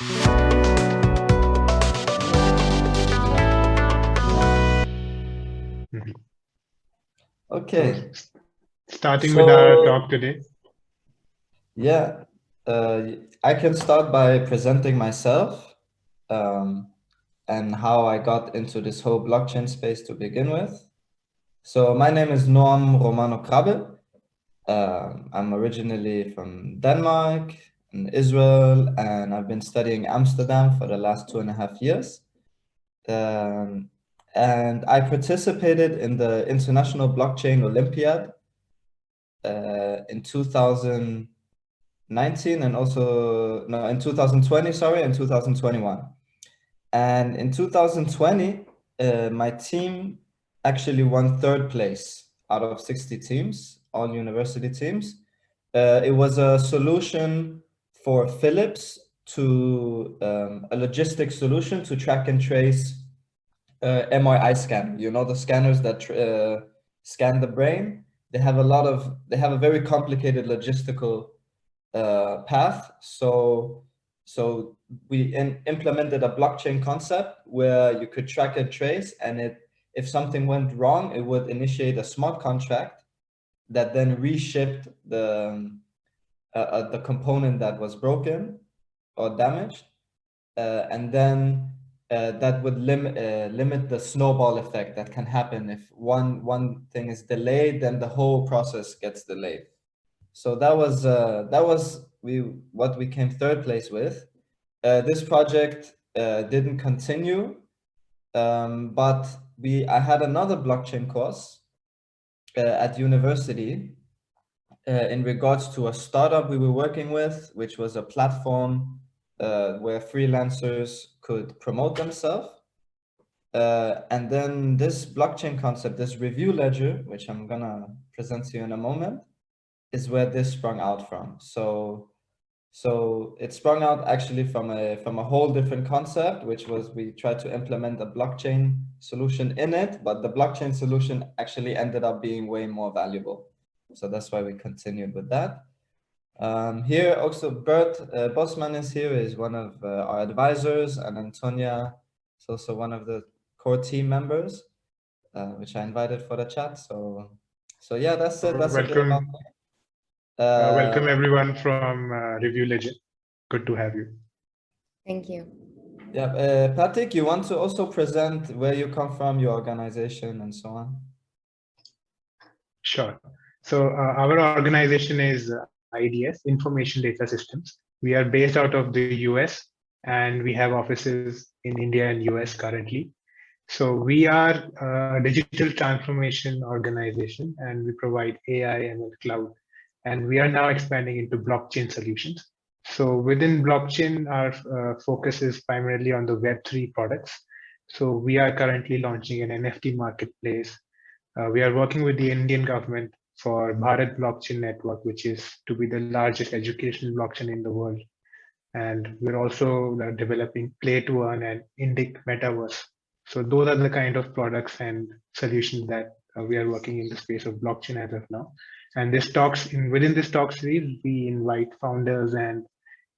Mhm. Okay. So, starting with our talk today. Yeah, I can start by presenting myself and how I got into this whole blockchain space to begin with. So my name is Noam Romano. I'm originally from Denmark and Israel, and I've been studying Amsterdam for the last 2.5 years. And I participated in the International Blockchain Olympiad in 2019 and also, no, in 2020, sorry, in 2021. And in 2020, my team actually won third place out of 60 teams, all university teams. It was a solution for Philips to a logistic solution to track and trace MRI scan. You know, the scanners that scan the brain. They have a very complicated logistical path. So we implemented a blockchain concept where you could track and trace, and if something went wrong, it would initiate a smart contract that then reshipped the component that was broken or damaged, and then that would limit the snowball effect that can happen if one thing is delayed, then the whole process gets delayed. So that was what we came third place with. This project didn't continue, but I had another blockchain course at university in regards to a startup we were working with, which was a platform where freelancers could promote themselves. And then this blockchain concept, this review ledger, which I'm gonna present to you in a moment, is where this sprung out from. So it sprung out actually from a whole different concept, which was we tried to implement a blockchain solution in it, but the blockchain solution actually ended up being way more valuable. So that's why we continued with that. Here also Bert Bosman is here, is one of our advisors, and Antonia is also one of the core team members, which I invited for the chat. So yeah, that's it. That's a bit about Welcome, welcome everyone from Review Legend. Good to have you. Thank you. Yeah, Patrick, you want to also present where you come from, your organization, and so on? Sure. So our organization is IDS, Information Data Systems. We are based out of the US, and we have offices in India and US currently. So we are a digital transformation organization, and we provide AI, ML, cloud, and we are now expanding into blockchain solutions. So within blockchain, our focus is primarily on the Web3 products. So we are currently launching an NFT marketplace. We are working with the Indian government for Bharat Blockchain Network, which is to be the largest educational blockchain in the world. And we're also developing Play to Earn and Indic Metaverse. So those are the kind of products and solutions that we are working in the space of blockchain as of now. And within this talk series, we invite founders and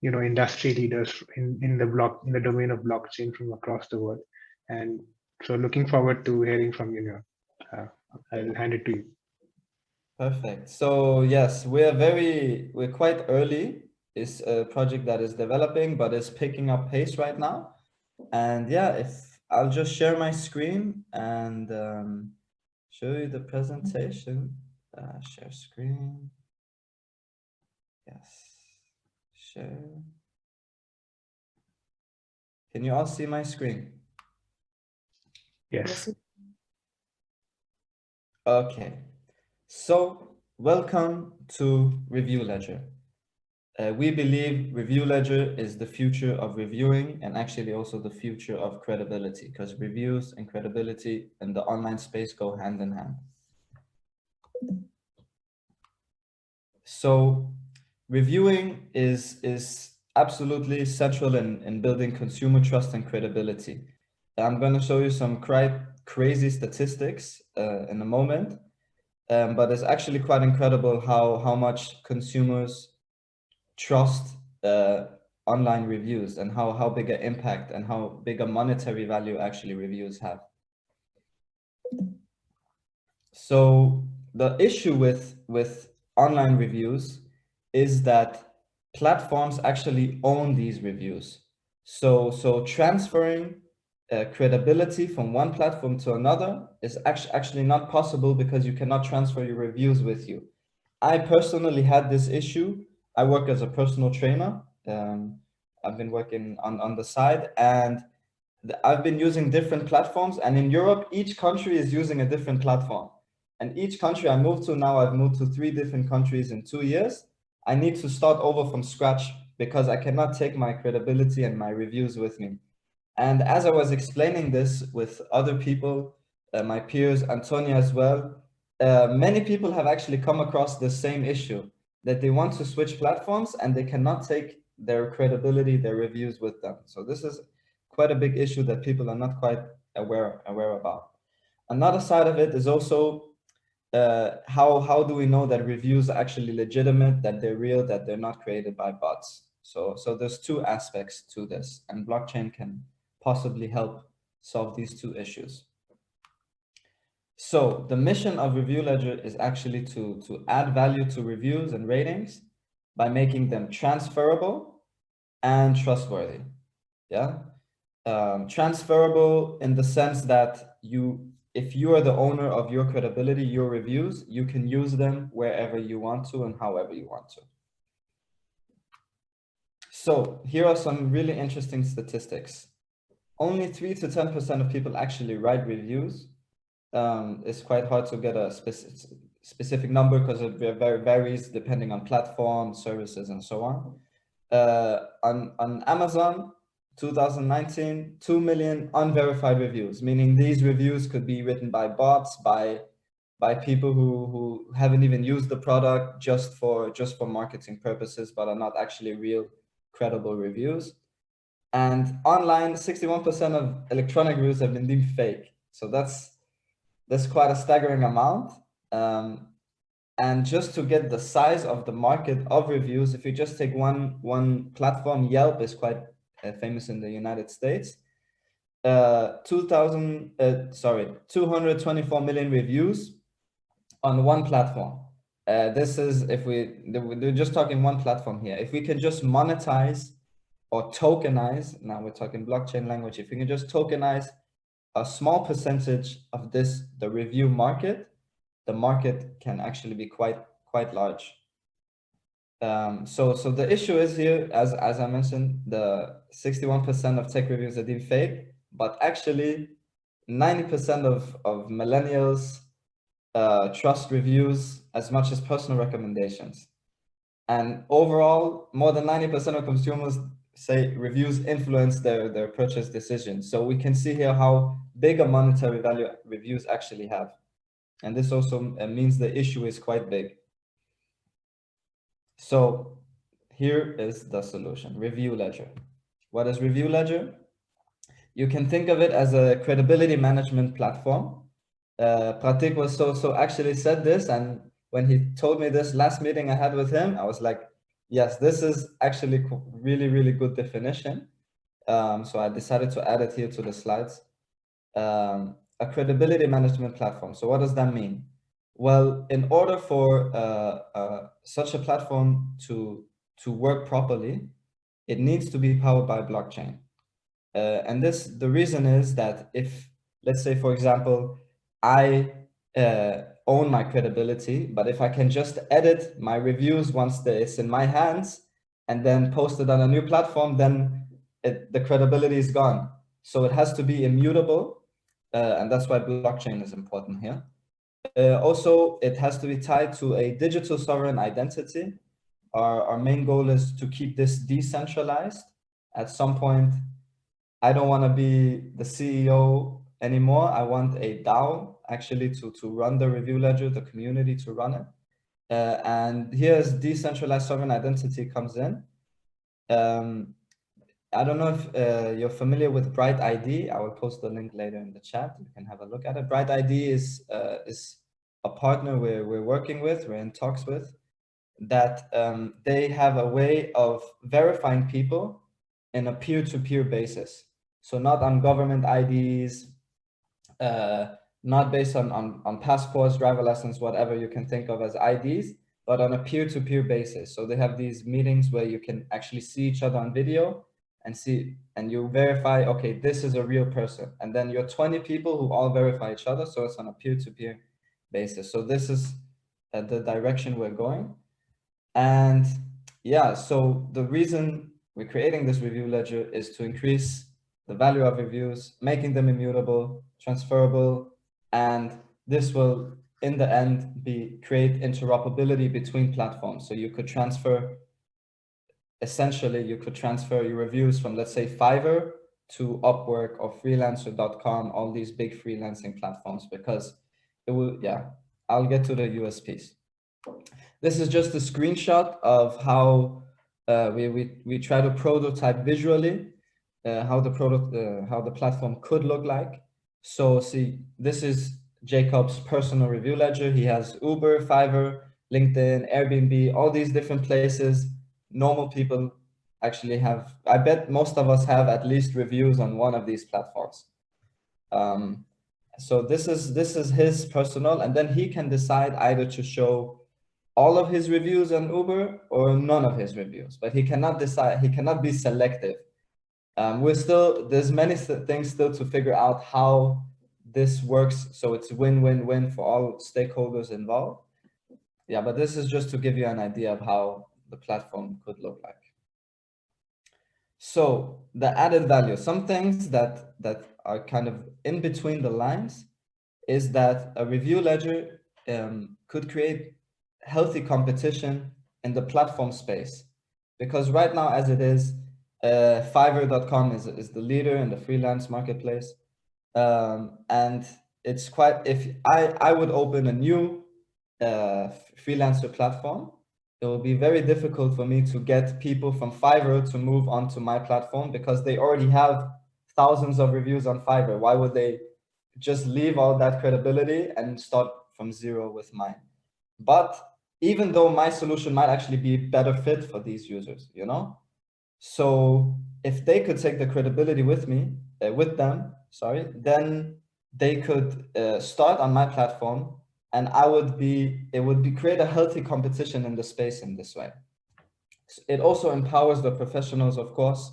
industry leaders in the domain of blockchain from across the world. And so looking forward to hearing from you. I'll hand it to you. Perfect. So yes, we're quite early. It's a project that is developing, but it's picking up pace right now. And yeah, if I'll just share my screen and show you the presentation. Share screen. Yes. Share. Can you all see my screen? Yes. Okay. So welcome to Review Ledger. We believe Review Ledger is the future of reviewing, and actually also the future of credibility, because reviews and credibility in the online space go hand in hand. So reviewing is absolutely central in building consumer trust and credibility. I'm going to show you some quite crazy statistics in a moment, but it's actually quite incredible how much consumers trust online reviews and how big an impact and how big a monetary value actually reviews have. So the issue with online reviews is that platforms actually own these reviews. So transferring credibility from one platform to another is actually not possible because you cannot transfer your reviews with you. I personally had this issue. I work as a personal trainer. I've been working on the side, and I've been using different platforms, and in Europe, each country is using a different platform. And each country I moved to now, I've moved to 3 different countries in 2 years. I need to start over from scratch because I cannot take my credibility and my reviews with me. And as I was explaining this with other people, my peers, Antonia as well, many people have actually come across the same issue, that they want to switch platforms and they cannot take their credibility, their reviews with them. So this is quite a big issue that people are not quite aware about. Another side of it is also how do we know that reviews are actually legitimate, that they're real, that they're not created by bots? So there's two aspects to this, and blockchain can possibly help solve these two issues. So the mission of Review Ledger is actually to add value to reviews and ratings by making them transferable and trustworthy. Yeah. Transferable in the sense that if you are the owner of your credibility, your reviews, you can use them wherever you want to and however you want to. So here are some really interesting statistics. Only 3 to 10% of people actually write reviews. It's quite hard to get a specific number because it varies depending on platform, services, and so on. On Amazon, 2019, 2 million unverified reviews, meaning these reviews could be written by bots, by people who haven't even used the product just for marketing purposes, but are not actually real credible reviews. And online, 61% of electronic reviews have been deemed fake. So that's quite a staggering amount. And just to get the size of the market of reviews, if you just take one platform, Yelp is quite famous in the United States. 224 million reviews on one platform. This is we're just talking one platform here. If we can just monetize or tokenize, now we're talking blockchain language, if we can just tokenize a small percentage of the review market, the market can actually be quite large. So the issue is here, as I mentioned, the 61% of tech reviews are deemed fake, but actually 90% of millennials trust reviews as much as personal recommendations. And overall, more than 90% of consumers say reviews influence their purchase decisions. So we can see here how big a monetary value reviews actually have. And this also means the issue is quite big. So here is the solution, Review Ledger. What is Review Ledger? You can think of it as a credibility management platform. Pratik was so actually said this, and when he told me this last meeting I had with him, I was like, yes, this is actually really good definition. So I decided to add it here to the slides. A credibility management platform. So what does that mean? Well, in order for such a platform to work properly, it needs to be powered by blockchain. And the reason is that if, let's say, for example, I own my credibility, but if I can just edit my reviews once it's in my hands and then post it on a new platform, then the credibility is gone. So it has to be immutable. And that's why blockchain is important here. Also, it has to be tied to a digital sovereign identity. Our main goal is to keep this decentralized. At some point, I don't want to be the CEO anymore. I want a DAO actually to run the Review Ledger, the community to run it. And here's decentralized sovereign identity comes in. I don't know if you're familiar with Bright ID. I will post the link later in the chat. You can have a look at it. Bright ID is a partner we're working with, we're in talks with. that they have a way of verifying people in a peer-to-peer basis. So not on government IDs, not based on passports, driver license, whatever you can think of as IDs, but on a peer-to-peer basis. So they have these meetings where you can actually see each other on video and you verify, okay, this is a real person. And then you're 20 people who all verify each other. So it's on a peer-to-peer basis. So this is the direction we're going. And yeah, so the reason we're creating this review ledger is to increase the value of reviews, making them immutable, transferable, and this will, in the end, create interoperability between platforms. So you could essentially, you could transfer your reviews from, let's say, Fiverr to Upwork or freelancer.com, all these big freelancing platforms, because it will, yeah, I'll get to the USPs. This is just a screenshot of how we try to prototype visually how the platform could look like. So see, this is Jacob's personal review ledger. He has Uber, Fiverr, LinkedIn, Airbnb, all these different places. Normal people actually have, I bet most of us have at least reviews on one of these platforms. So this is his personal, and then he can decide either to show all of his reviews on Uber or none of his reviews, but he cannot decide, he cannot be selective. There's many things still to figure out how this works, so it's win-win-win for all stakeholders involved. Yeah, but this is just to give you an idea of how the platform could look like. So the added value, some things that are kind of in between the lines, is that a review ledger could create healthy competition in the platform space. Because right now, as it is, Fiverr.com is the leader in the freelance marketplace. And it's quite, if I would open a new freelancer platform, it will be very difficult for me to get people from Fiverr to move onto my platform because they already have thousands of reviews on Fiverr. Why would they just leave all that credibility and start from zero with mine? But even though my solution might actually be better fit for these users, you know? So if they could take the credibility with me, then they could start on my platform, and it would create a healthy competition in the space in this way. It also empowers the professionals, of course,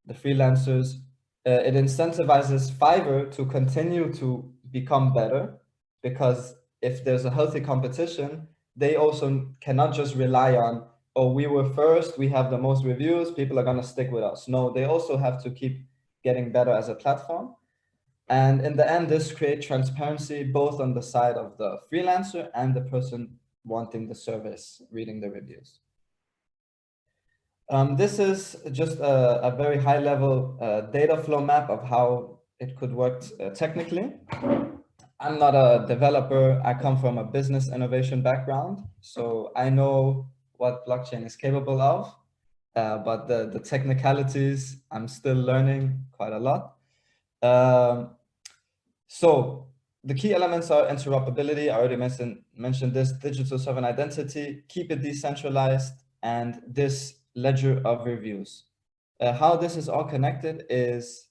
the freelancers. It incentivizes Fiverr to continue to become better, because if there's a healthy competition, they also cannot just rely on, oh, we were first, we have the most reviews, people are going to stick with us. No, they also have to keep getting better as a platform. And in the end, this creates transparency both on the side of the freelancer and the person wanting the service, reading the reviews. This is just a very high level data flow map of how it could work technically. I'm not a developer. I come from a business innovation background, so I know what blockchain is capable of, but the technicalities, I'm still learning quite a lot. So the key elements are interoperability. I already mentioned this, digital sovereign identity, keep it decentralized, and this ledger of reviews. How this is all connected is,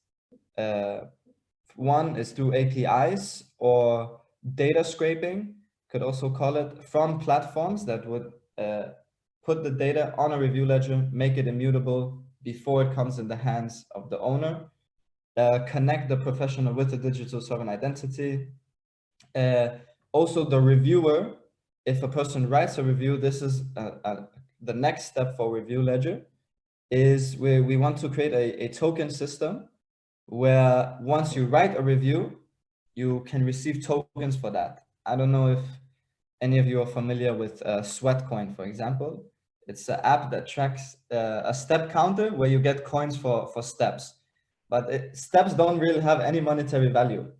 one is through APIs or data scraping, could also call it, from platforms that would put the data on a review ledger, make it immutable before it comes in the hands of the owner. Connect the professional with the digital sovereign identity. Also the reviewer, if a person writes a review, this is the next step for review ledger, is where we want to create a token system where once you write a review, you can receive tokens for that. I don't know if any of you are familiar with Sweatcoin, for example. It's an app that tracks a step counter where you get coins for steps. But steps don't really have any monetary value,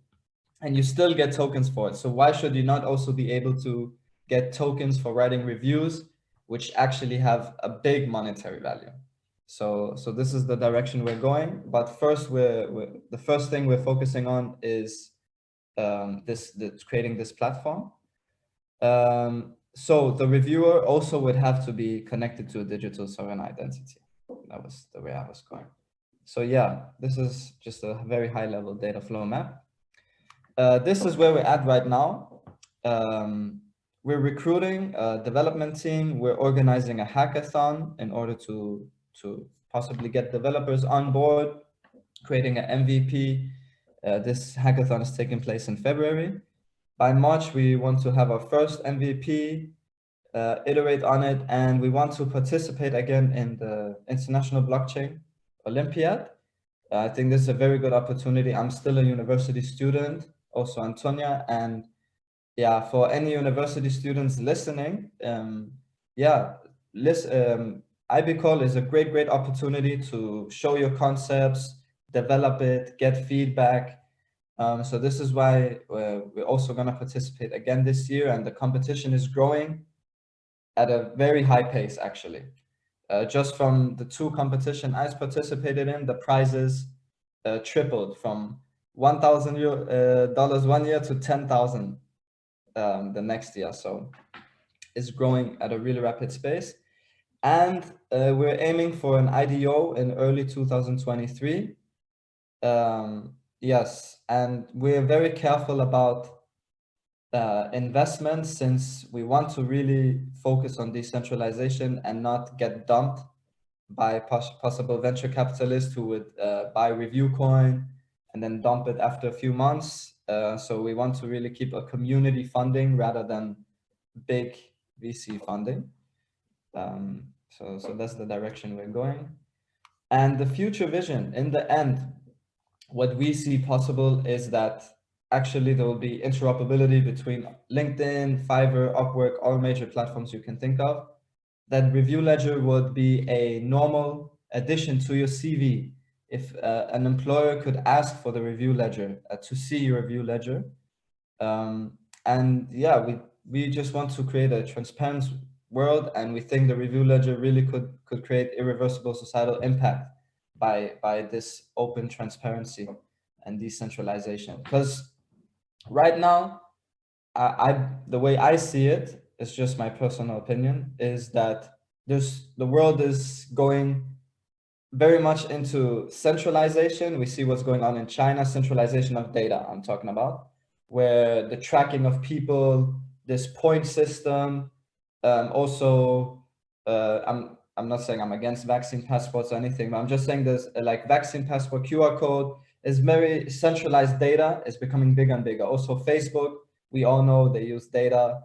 and you still get tokens for it. So why should you not also be able to get tokens for writing reviews, which actually have a big monetary value? So this is the direction we're going. But first, the first thing we're focusing on is creating this platform. So the reviewer also would have to be connected to a digital sovereign identity. That was the way I was going. So yeah, this is just a very high level data flow map. This is where we're at right now. We're recruiting a development team. We're organizing a hackathon in order to possibly get developers on board, creating an MVP. This hackathon is taking place in February. By March, we want to have our first MVP, iterate on it, and we want to participate again in the International Blockchain Olympiad. I think this is a very good opportunity. I'm still a university student, also Antonia, and yeah, for any university students listening, yeah, IBCall is a great opportunity to show your concepts, develop it, get feedback. So this is why we're also going to participate again this year, and the competition is growing at a very high pace, actually. Just from the two competition I participated in, the prizes tripled from $1,000 one year to 10,000 the next year. So it's growing at a really rapid pace. And we're aiming for an IDO in early 2023. Yes, and we're very careful about investments, since we want to really focus on decentralization and not get dumped by possible venture capitalists who would buy review coin and then dump it after a few months. So we want to really keep a community funding rather than big VC funding. So that's the direction we're going. And the future vision, in the end, what we see possible is that actually there will be interoperability between LinkedIn, Fiverr, Upwork, all major platforms you can think of. That review ledger would be a normal addition to your CV. If an employer could ask for the review ledger, to see your review ledger. And yeah, we just want to create a transparent world, and we think the review ledger really could create irreversible societal impact by this open transparency and decentralization. Because right now, the way I see it, it's just my personal opinion, is that the world is going very much into centralization. We see what's going on in China, centralization of data I'm talking about, where the tracking of people, this point system, also, I'm not saying I'm against vaccine passports or anything, but I'm just saying there's like vaccine passport, QR code is very centralized data, is becoming bigger and bigger. Also Facebook, we all know they use data,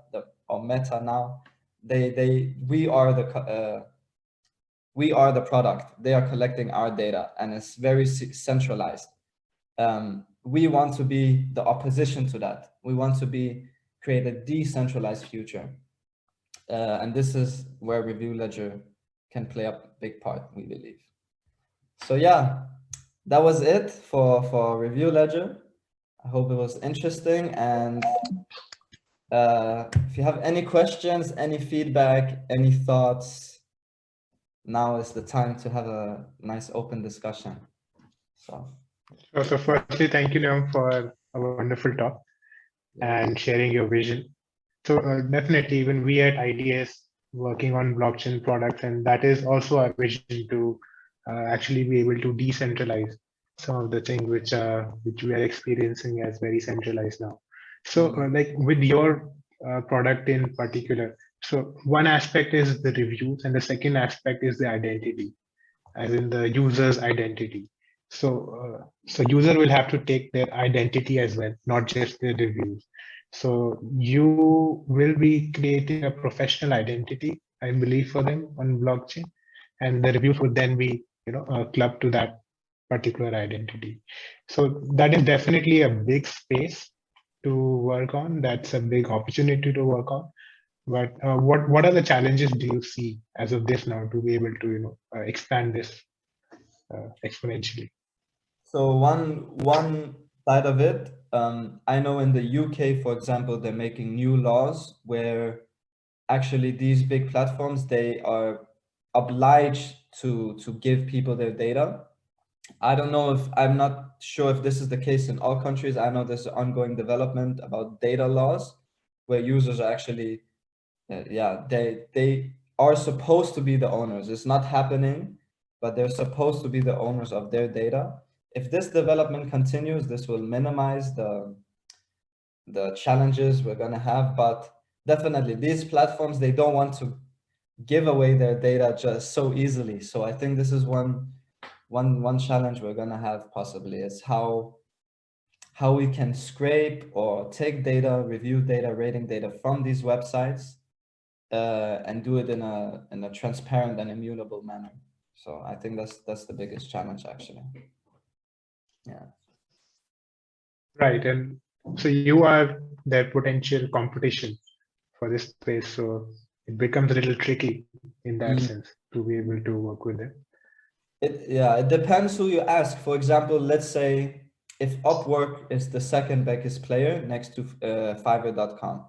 or Meta now, we are the product. They are collecting our data, and it's very centralized. We want to be the opposition to that. We want to create a decentralized future. And this is where review ledger can play a big part, we believe. So yeah, that was it for review ledger. I hope it was interesting. And if you have any questions, any feedback, any thoughts, now is the time to have a nice open discussion. So firstly, thank you, Noam, for a wonderful talk and sharing your vision. So definitely, even we at IDS working on blockchain products, and that is also our vision to actually be able to decentralize some of the things which we are experiencing as very centralized now. So like with your product in particular, so one aspect is the reviews, and the second aspect is the identity, as in the user's identity. So user will have to take their identity as well, not just their reviews. So you will be creating a professional identity, I believe, for them on blockchain, and the reviews would then be, clubbed to that particular identity. So that is definitely a big space to work on. That's a big opportunity to work on. But what are the challenges do you see as of this now to be able to expand this exponentially? So one side of it, I know in the UK, for example, they're making new laws where actually these big platforms, they are obliged to give people their data. I'm not sure if this is the case in all countries. I know there's ongoing development about data laws where users are actually yeah, they are supposed to be the owners. It's not happening, but they're supposed to be the owners of their data. If this development continues, this will minimize the challenges we're going to have. But definitely these platforms, they don't want to give away their data just so easily. So I think this is one challenge we're going to have possibly, is how we can scrape or take data, review data, rating data from these websites, and do it in a transparent and immutable manner. So I think that's the biggest challenge, actually. Yeah. Right. And so you are their potential competition for this space. So it becomes a little tricky in that Mm. sense to be able to work with them. It depends who you ask. For example, let's say if Upwork is the second biggest player next to Fiverr.com,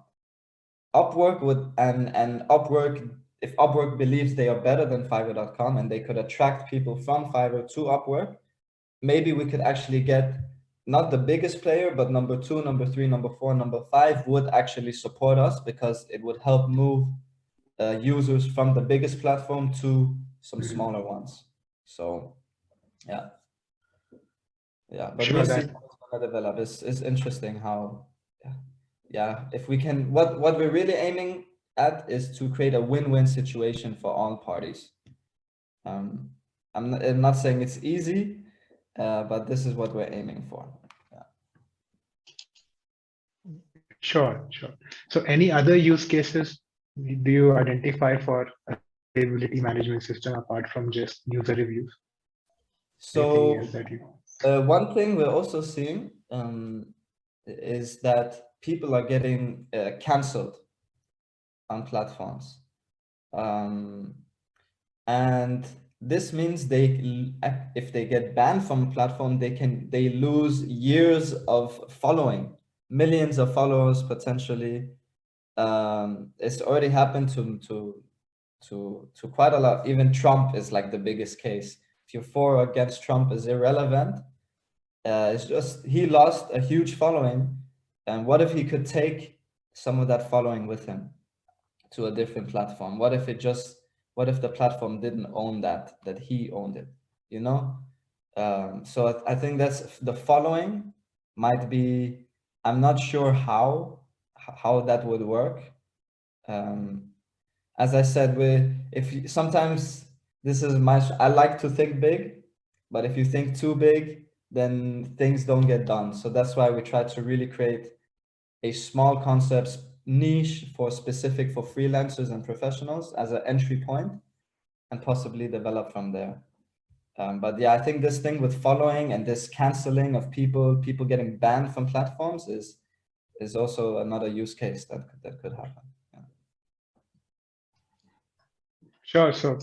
Upwork would and Upwork, if Upwork believes they are better than Fiverr.com and they could attract people from Fiverr to Upwork, maybe we could actually get not the biggest player, but number 2, number 3, number 4, number 5 would actually support us, because it would help move users from the biggest platform to some smaller ones. So yeah, but Sure, we'll see that how it's gonna develop. It's interesting how, yeah, if we can, what we're really aiming at is to create a win-win situation for all parties. I'm not saying it's easy, but this is what we're aiming for. sure, sure. So any other use cases do you identify for a availability management system apart from just user reviews? Anything else So that you? one thing we're also seeing is that people are getting canceled on platforms. And this means if they get banned from a platform, they lose years of following, millions of followers potentially. It's already happened to quite a lot. Even Trump is like the biggest case. If you're for or against Trump is irrelevant. It's just he lost a huge following, and what if he could take some of that following with him to a different platform? What if the platform didn't own that he owned it, you know? So I think that's the following might be, I'm not sure how that would work. As I said, sometimes this is I like to think big, but if you think too big, then things don't get done. So that's why we try to really create a small concepts niche specific for freelancers and professionals as an entry point, and possibly develop from there. But yeah, I think this thing with following and this canceling of people getting banned from platforms is also another use case that could happen. Yeah. Sure. So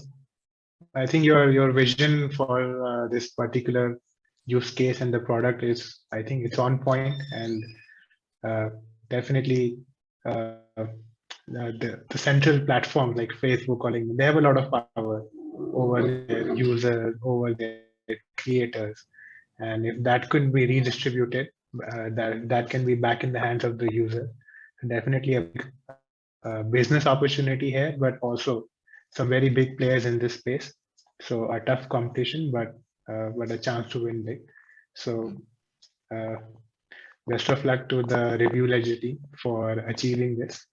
I think your vision for this particular use case and the product is, I think it's on point, and definitely the central platforms like Facebook or LinkedIn, they have a lot of power over their users, over their creators, and if that could be redistributed, that can be back in the hands of the user. Definitely a big business opportunity here, but also some very big players in this space. So a tough competition, but a chance to win big. So uh, best of luck to the review legacy for achieving this.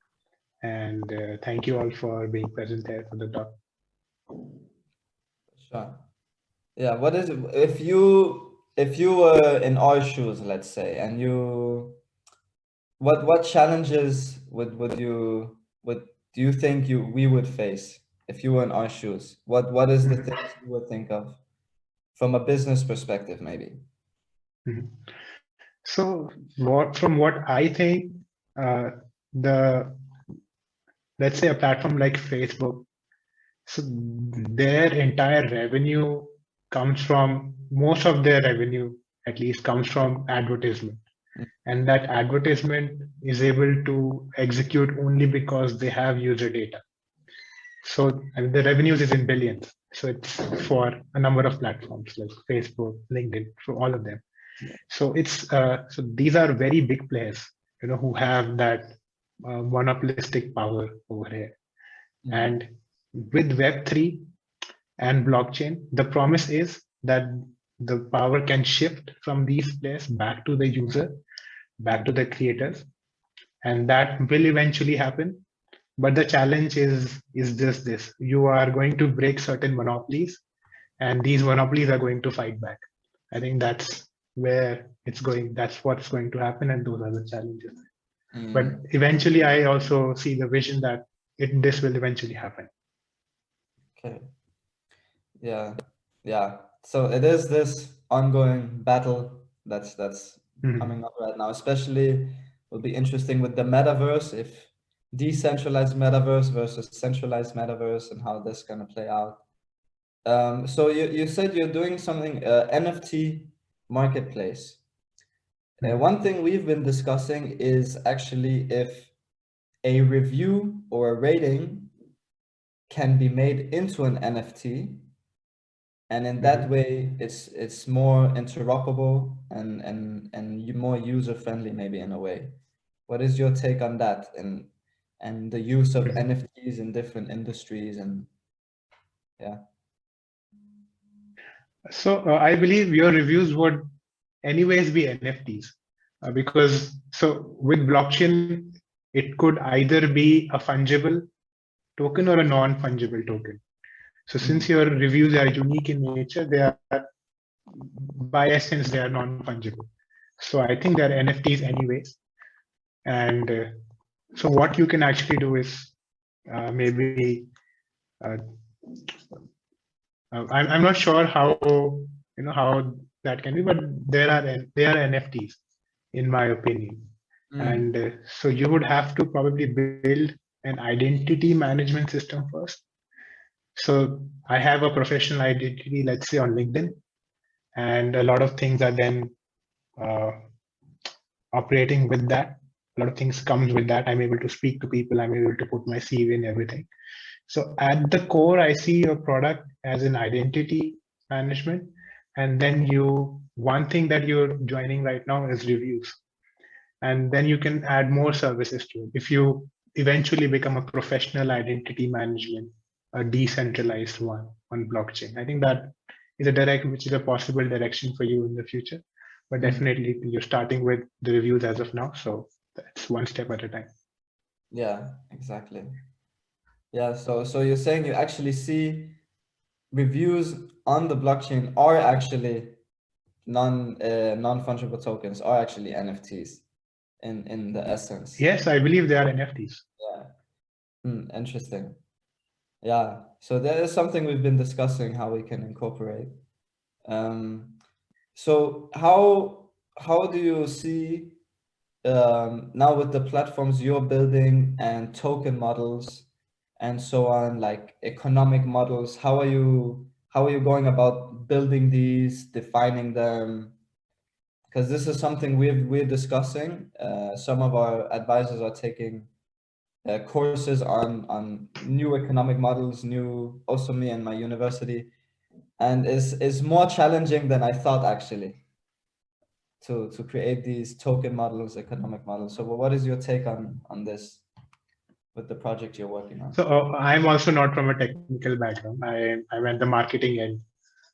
And thank you all for being present here for the talk. Sure. Yeah. What is it, if you were in our shoes, let's say, and what challenges would do you think we would face if you were in our shoes? What is the things you would think of from a business perspective, maybe? Mhm. So from what I think, uh, the let's say a platform like Facebook, so their entire revenue comes from, most of their revenue at least comes from advertisement. And that advertisement is able to execute only because they have user data. So the revenues is in billions. So it's for a number of platforms like Facebook, LinkedIn, for all of them. So it's so these are very big players, who have that monopolistic power over here. Mm. And with Web3 and blockchain, the promise is that the power can shift from these players back to the user, back to the creators, and that will eventually happen. But the challenge is just this: you are going to break certain monopolies, and these monopolies are going to fight back. I think that's where it's going. That's what's going to happen, and those are the challenges. But Mm. eventually, I also see the vision that this will eventually happen. Okay. Yeah. Yeah. So it is this ongoing battle that's Mhm. coming up right now. Especially will be interesting with the metaverse, if decentralized metaverse versus centralized metaverse, and how this gonna play out. So you said you're doing something, NFT marketplace. Mhm. One thing we've been discussing is actually if a review or a rating can be made into an NFT, and in that Mhm. way it's more interoperable and more user friendly, maybe, in a way. What is your take on that, and the use of Mhm. NFTs in different industries? And yeah. So I believe your reviews would anyways be NFTs, because so with blockchain, it could either be a fungible token or a non-fungible token. So since Mm. your reviews are unique in nature, they are by essence they are non-fungible. So I think they're NFTs anyways. And so what you can actually do is maybe uh, I'm not sure how how that can be, but they are NFTs in my opinion. Mm. And so you would have to probably build an identity management system first. So I have a professional identity, let's say on LinkedIn, and a lot of things are then uh, operating with that. A lot of things comes with that. I'm able to speak to people. I'm able to put my CV and everything. So at the core, I see your product as an identity management. And then one thing that you're joining right now is reviews. And then you can add more services to it. If you eventually become a professional identity management, a decentralized one on blockchain, I think that which is a possible direction for you in the future. But Mm. definitely you're starting with the reviews as of now. So that's one step at a time. Yeah, exactly. Yeah, so you're saying you actually see reviews on the blockchain are actually non-fungible tokens, are actually NFTs in the essence. Yes, I believe they are NFTs. Yeah. Interesting. Yeah. So that is something we've been discussing, how we can incorporate. Um, so how do you see, now with the platforms you're building and token models and so on, like economic models, how are you going about building these, defining them? Because this is something we're discussing. Some of our advisors are taking courses on new economic models, new, also me and my university, and is more challenging than I thought, actually, to create these token models, economic models. So what is your take on this with the project you're working on? So I'm also not from a technical background. I'm at the marketing end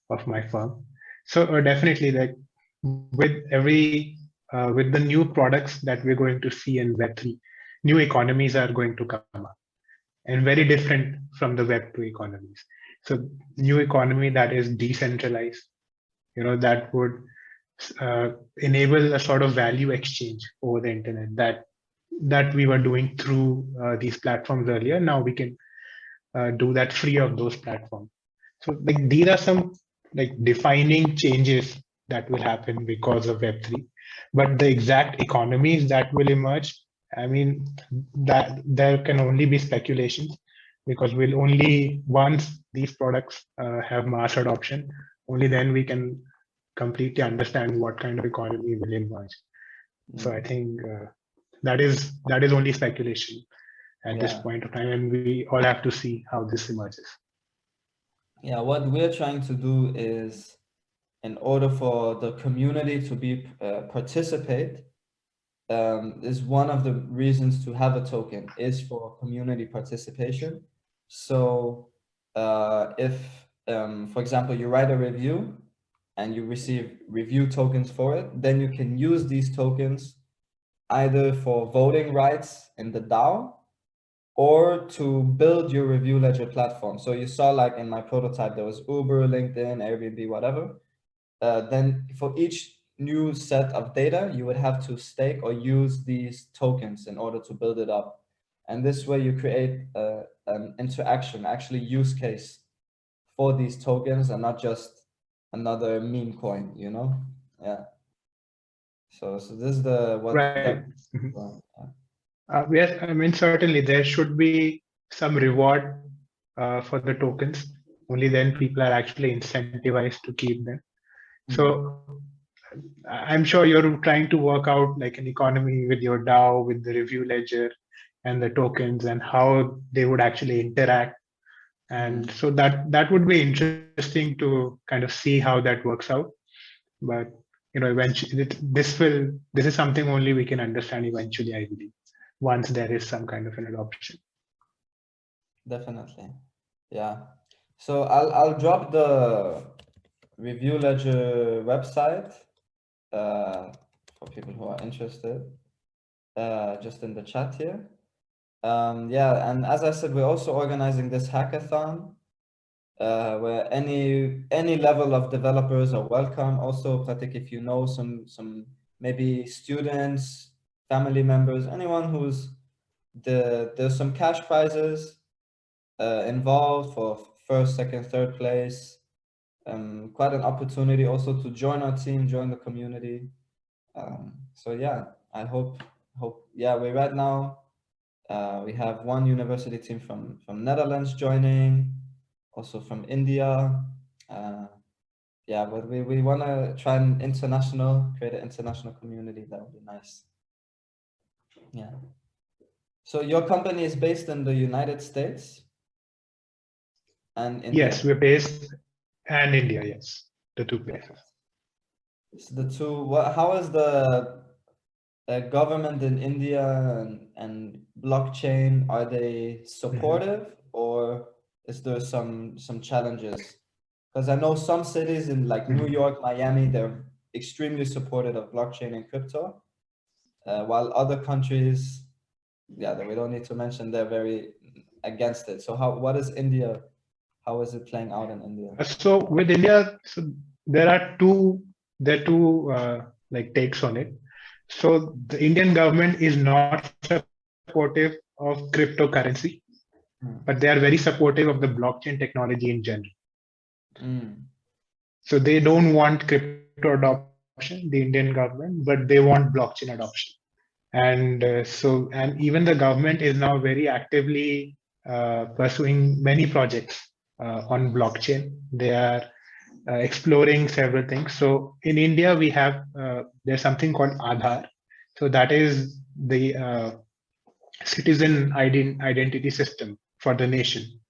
of my firm. So definitely, like with the new products that we're going to see in Web3, new economies are going to come up, and very different from the Web2 economies. So new economy that is decentralized, that would enable a sort of value exchange over the internet that we were doing through these platforms earlier. Now we can do that free of those platforms. So like these are some like defining changes that will happen because of Web3. But the exact economies that will emerge, I mean, that there can only be speculations, because we'll only once these products have mass adoption, only then we can completely understand what kind of economy will emerge. So I Mm, think that is only speculation at this yeah. point of time, and we all have to see how this emerges. Yeah, what we're trying to do is, in order for the community to be participate, is one of the reasons to have a token is for community participation. So if, for example, you write a review and you receive review tokens for it, then you can use these tokens either for voting rights in the DAO or to build your review ledger platform. So you saw, like in my prototype, there was Uber, LinkedIn, Airbnb, whatever. Then for each new set of data, you would have to stake or use these tokens in order to build it up. And this way you create an interaction, actually use case for these tokens and not just another meme coin, you know? Yeah. So this is the what Right. that. Mhm. Well, Yes, I mean, certainly there should be some reward for the tokens. Only then people are actually incentivized to keep them. So I'm sure you're trying to work out like an economy with your DAO, with the review ledger and the tokens and how they would actually interact. And so that would be interesting to kind of see how that works out. But eventually this is something only we can understand eventually, I believe, once there is some kind of an adoption. Definitely. Yeah. So I'll drop the review ledger website for people who are interested just in the chat here. Yeah, and as I said, we're also organizing this hackathon where any level of developers are welcome. Also, Pratik, if you know some maybe students, family members, anyone who's there's some cash prizes involved for first, second, third place. Quite an opportunity also to join our team, join the community. So yeah, I hope yeah, we right now we have one university team from Netherlands joining, also from India. Yeah, but we want to try and create an international community. That would be nice. Yeah. So your company is based in the United States and India? Yes, we're based and India, yes, the two places. So the two, how is the government in India and blockchain? Are they supportive or is there some challenges? Because I know some cities in like New York, Miami, they're extremely supportive of blockchain and crypto, while other countries, yeah, that we don't need to mention, they're very against it. So what is India? How is it playing out in India? So with India, so there are two like takes on it. So the Indian government is not supportive of cryptocurrency, but they are very supportive of the blockchain technology in general. So they don't want crypto adoption, the Indian government, but they want blockchain adoption. And even the government is now very actively pursuing many projects on blockchain. They are exploring several things. So in India, we have there's something called Aadhaar. So that is the citizen identity system for the nation.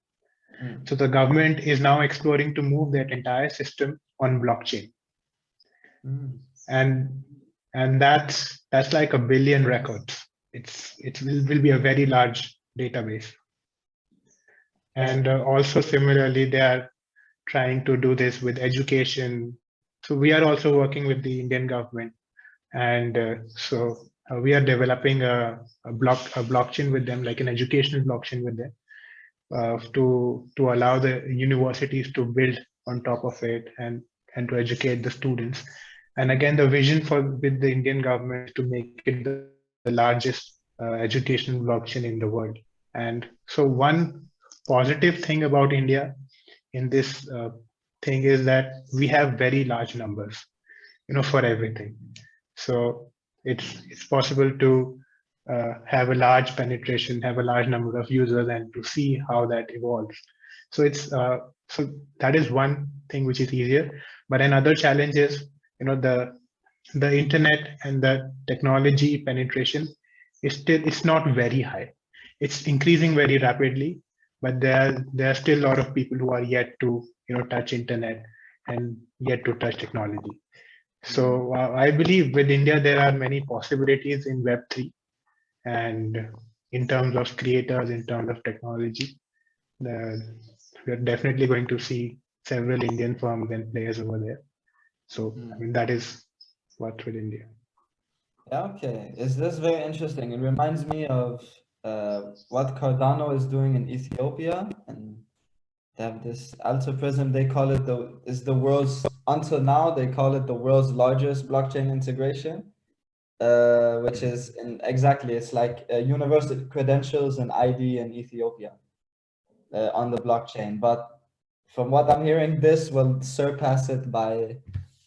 So the government is now exploring to move that entire system on blockchain, and that's like 1 billion records. It will be a very large database. And also similarly, they are trying to do this with education. So we are also working with the Indian government, and we are developing a blockchain with them, like an educational blockchain with them, to allow the universities to build on top of it and to educate the students. And again, the vision with the Indian government is to make it the largest educational blockchain in the world. And so one positive thing about India in this thing is that we have very large numbers, for everything. So it's possible to have a large penetration, have a large number of users, and to see how that evolves. So so that is one thing which is easier. But another challenge is, the internet and the technology penetration it's not very high. It's increasing very rapidly, but there are still a lot of people who are yet to touch internet and yet to touch technology. So I believe with India, there are many possibilities in Web3 and in terms of creators, in terms of technology. We're definitely going to see several Indian firms and players over there. So I mean, that is what's with India. Yeah, okay. Is this very interesting? It reminds me of what Cardano is doing in Ethiopia, and they have this Alto Prism. They call it the world's, until now they call it the world's largest blockchain integration, which is exactly, it's like universal credentials and ID in Ethiopia on the blockchain. But from what I'm hearing, this will surpass it by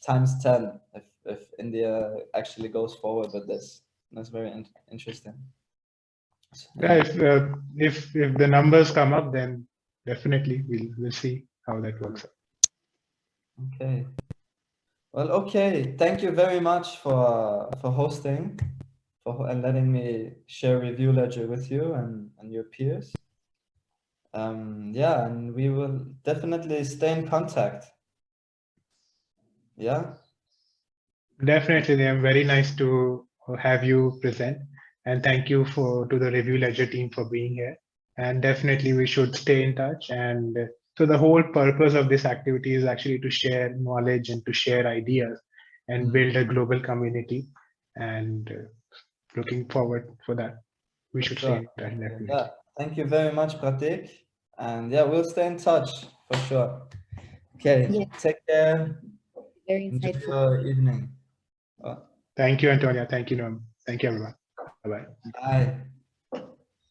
times 10 if India actually goes forward with this. That's very interesting. Yeah, if the numbers come up, then definitely we'll see how that works out. Okay. Well, okay. Thank you very much for hosting, and letting me share Review Ledger with you and your peers. Yeah, and we will definitely stay in contact. Yeah. Definitely, Liam. Very nice to have you present, and thank you to the Review Ledger team for being here. And definitely, we should stay in touch. And so, the whole purpose of this activity is actually to share knowledge and to share ideas and build a global community. And looking forward for that. We For should stay sure. in touch, definitely. Yeah. Thank you very much, Pratik. And yeah, we'll stay in touch for sure. Okay. Yeah. Take care. Very Enjoy insightful. your evening. Thank you, Antonia. Thank you, Noam. Thank you, everyone. Bye bye. Bye.